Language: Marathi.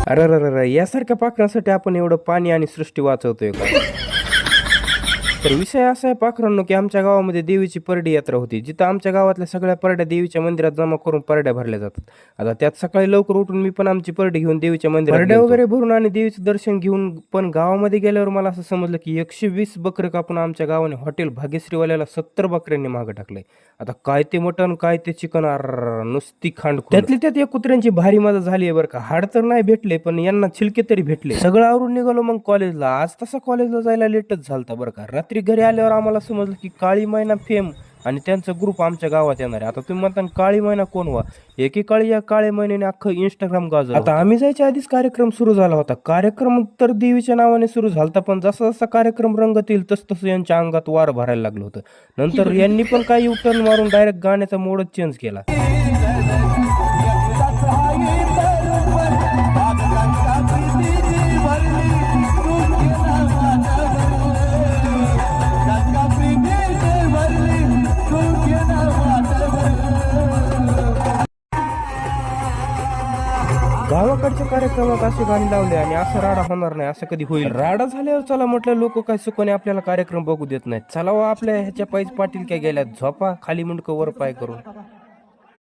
अरे अरे अरे, यासारख्या पाखरांसाठी आपण एवढं पाणी आणि सृष्टी वाचवतोय का? तर विषय असा आहे पाखरांनो, की आमच्या गावामध्ये देवीची परडी यात्रा होती, जिथं आमच्या गावातल्या सगळ्या परड्या देवीच्या मंदिरात जमा करून परड्या भरल्या जातात. आता त्यात सकाळी लवकर उठून मी पण आमची परडी घेऊन देवीच्या मंदिरात परड्या वगैरे भरून आणि देवीचं दर्शन घेऊन, पण गावामध्ये गेल्यावर मला असं समजलं की 120 बकरे कापून आमच्या गावाने हॉटेल भाग्यश्रीवाल्याला 70 बकऱ्यांनी मागं टाकलंय. आता काय ते मटण काय ते चिकन, नुसती खांड. त्यातली त्यात एक कुत्र्यांची भारी मजा झाली आहे बरं का. हाड तर नाही भेटले, पण यांना छिलके तरी भेटले. सगळं आवरून निघालो मग कॉलेजला. आज तसा कॉलेजला जायला लेटच झालता बरं का. रात्री घरी आल्यावर आम्हाला समजलं की काळी मैना फेम आणि त्यांचा ग्रुप आमच्या गावात येणार आहे. आता तुम्ही म्हणता काळी मैना कोण व्हा, एकेकाळी या काळी मैन्याने अख्खं इंस्टाग्राम गाजवलं. आता आम्ही जायच्या आधीच कार्यक्रम सुरू झाला होता. कार्यक्रम तर देवीच्या नावाने सुरू झालता, पण जसा जसा कार्यक्रम रंगत येईल तस तसं यांच्या अंगात वार भरायला लागलं होतं. नंतर यांनी पण काही युटर्न मारून डायरेक्ट गाण्याचा मोडच चेंज केला. गावाकडच्या कार्यक्रमात असे गाणी लावले आणि असं राडा होणार नाही, असं कधी होईल? राडा झाल्यावर चला म्हटलं, लोक काय सुखाने आपल्याला कार्यक्रम बघू देत नाहीत. चला आपल्या ह्याच्या पायीच पाटील काय गेल्यात, झोपा खाली मुंडकं वर पाय करून.